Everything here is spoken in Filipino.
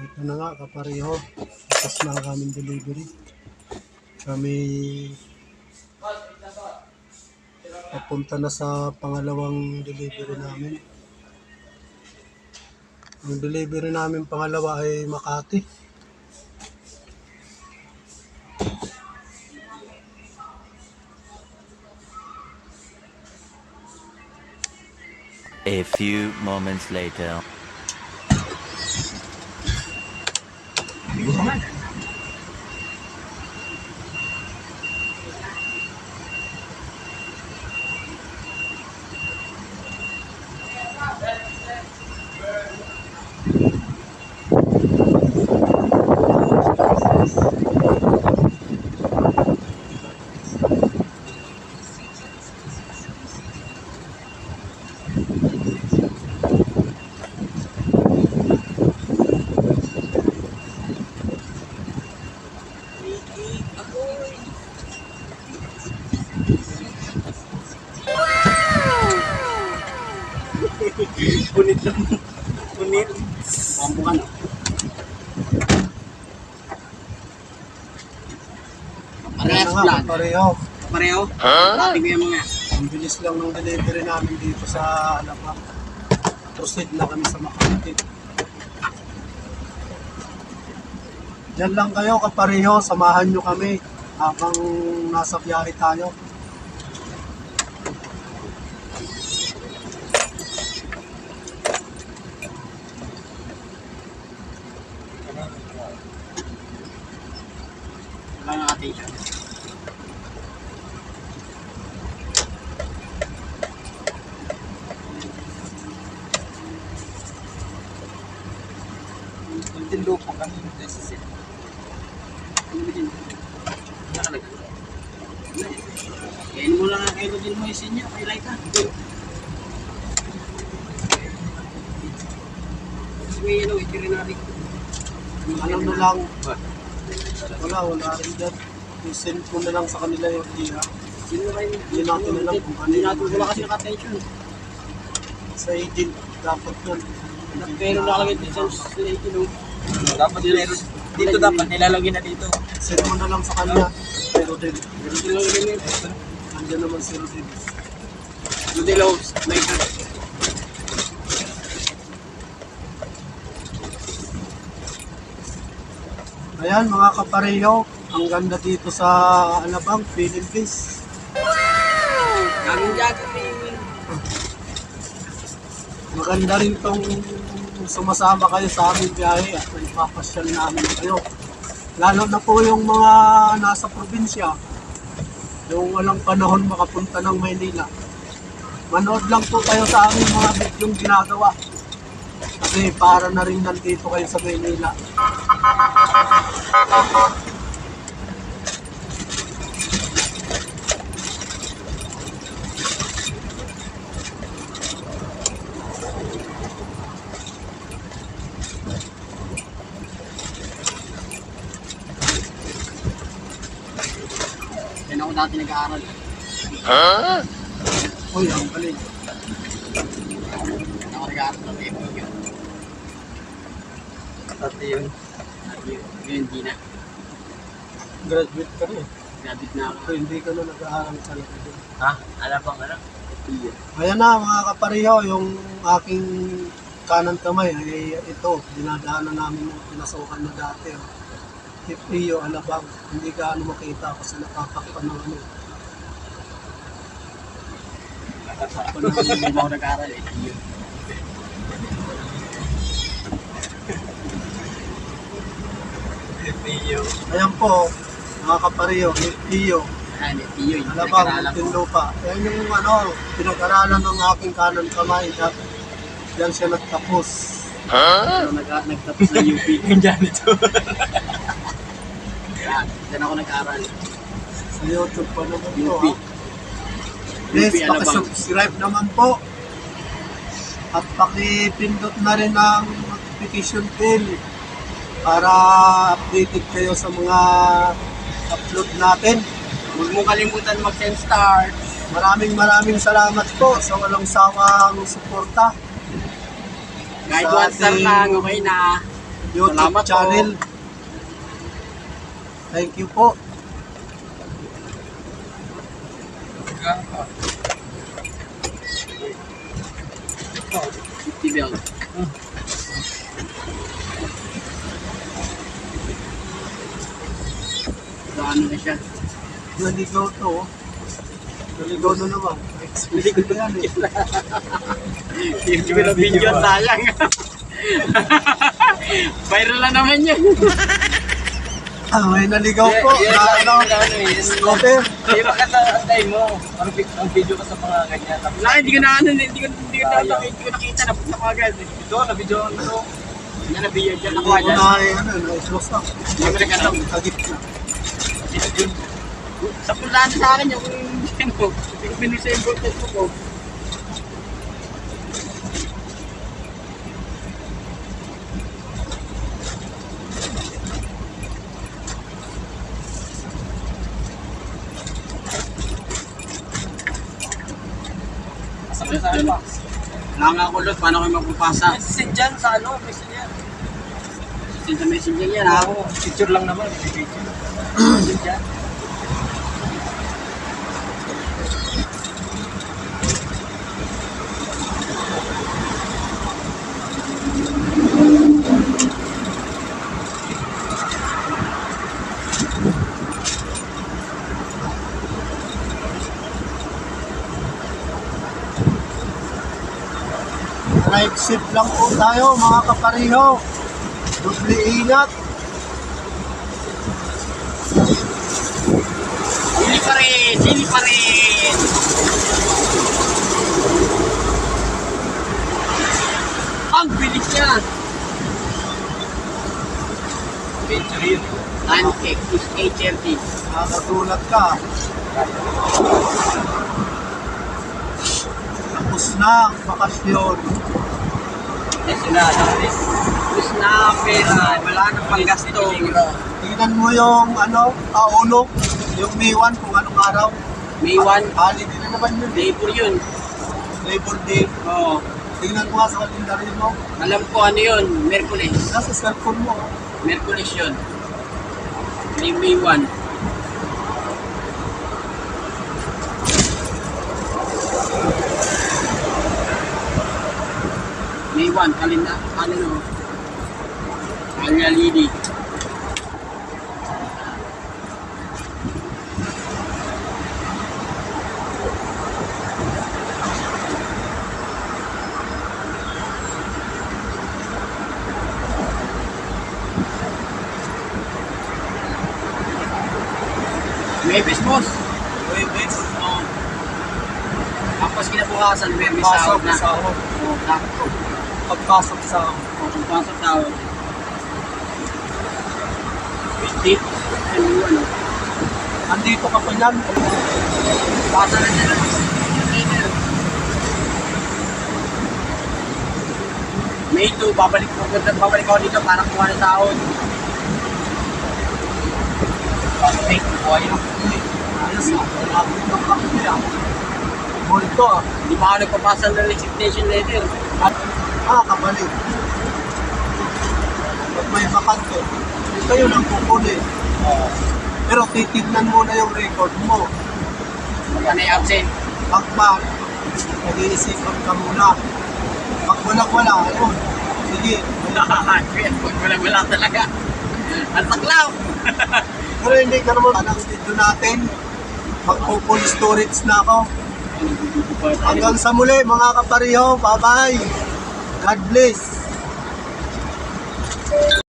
Ito na nga kapareho. Tapos na ang aming delivery. Kami papunta na sa pangalawang delivery namin. Ang delivery namin pangalawa ay Makati. A few moments later. Punit lang. Punit. Pambukan. Parehas Ito na nga vlog. kapareho. Pareho? Dati ko yung mga. Ang bilis lang ng delivery namin dito sa Alabang. Proceed na kami sa Makati. Diyan lang kayo kapareho, samahan nyo kami habang nasa biyahe tayo. Wala nga attention. Tinlo po kami sa set. Ano ba din? Nakalagay. Kain mo lang ang kailo din mo isin niya. Kay Laika. Kasi may yellow. Itirin natin. Alam na lang, wala rin dyan. I-send ko na lang sa kanila yung idea. Sino kayo? Hindi natin alam kung ano Hindi yung natin wala kasi naka-attention. sa agent. Dapat yun. Pero nakalagay din sa 18. Dapat meron. Dito dapat nilalagay na dito. Send mo na lang sa kanya. Pero din. Pero nilalagay na yun. Nandiyan naman si Rodin. Modelo, Laika. Ayan mga kapareho, ang ganda dito sa Alabang, Philippines. Kaming jacket eh. Maganda rin tong sumasama kayo sa aming biyahe at ipapasyal namin kayo. Lalo na po yung mga nasa probinsya, yung walang panahon makapunta ng Maynila. Manood lang po kayo sa aming mga videong ginagawa. Kasi para na rin nandito kayo sa Maynila. Yan ako dati nag-aaral. Uy, ang galing. Yan ako nag-aaral ng FPU. Dati yun. Ngayon hindi na. Graduate ka rin. Graduate na ako. So, hindi ka na nag-aaral sa Lagos. Ha? Alam bang ano? FPU. Ayan na mga kapareho, yung aking kanan kamay ay ito, dinadaanan namin yung pinasukan na dati. FPU, Alabang, hindi ka makita kasi nakakakpan ng ano. Ako na hindi ako nag-aaral FPU. FPU. Ayan po, mga kapareho, FPU, Ayan, FPU. Yung Alabang, pinag-aralan ko. Muntinlupa. Ayan yung ano, pinag-aralan ng aking kanan kamay. Diyan siya nagtapos. Ano, nagtapos sa UP. Yung janito. Diyan ako nag-aaral. Sa YouTube pa naman to. UP. Ha? Yes, UP, Alabang. pakisubscribe naman po. At pakipindot na rin ang notification bell para updated kayo sa mga upload natin. Huwag mo kalimutan mag-send stars. Maraming salamat po sa walang sawang suporta. Kahit Sa one star ating lang, okay na. YouTube Salamat po. channel. Thank you po. TV ako. Ano na siya? Naligaw to. Oh. Naligaw na naman. Explain ko yan eh. Hindi ko na video, sayang. Viral na naman yan. Ah, may naligaw po. Na scooter. Di ba katay mo? Ang video ka sa mga ganyan. Hindi ko nakita na punta ko agad. Ito, na video ito. Yan na video dyan nakuha dyan. Na-exhaust na. Hindi ko nagkataw. Sa gitna. Sa pulaan sa akin yung hindi ko binisa yung voltage ko. Wala nga ako lot, paano kayo magpapasa? Message dyan sa ano, message yan. Send sa messenger yan ha. Picture lang naman. Message dyan. Drive safe lang po tayo mga kapariho. Doble ingat. Sili pa rin! Sili pa rin! Ang bilis niya! Venture Antec is HRT. Nakatulad ka. Tapos na ang bakasyon. Yes na, tapos na pera. Wala nang panggasto. Tingnan mo yung ulo, yung May 1 kung anong araw. May 1, Holiday na naman yun. labor yun. Labor Day. Oo. Tingnan mo nga sa kalendaryo mo. Alam ko ano yun, Merkulis. Nasa cellphone mo. Merkulis yun. May 1. May 1, ano, Kanya Lidi. Mebes, boss. Webes. Oo. Tapos kinabukasan, Mebes Pasok sahod na. sa ako. Oo, sakto. Pagpasok sa ako. Pagpasok sahod. 50. Ano yun? Andito ka pa yan. Pasa na siya. May 2, babalik ako dito para kuha ng sahod. Babalik, kuha yun. Ayos na. Malapit ng kapilya. Multo ah. Hindi pa ako nagpapasa ng resignation letter. Kabalik. Pag may bakante, kayo nang kukunin. Pero titignan mo na yung record mo. Ano yung absent? Pagpag, nag-iisipan ka muna. Pag wala, ayun. Sige. Wala talaga. Ang saklaw! Pero hindi ka naman anong dito natin. Magpo-full storage na ako. Hanggang sa muli mga kapariho. Bye-bye. God bless.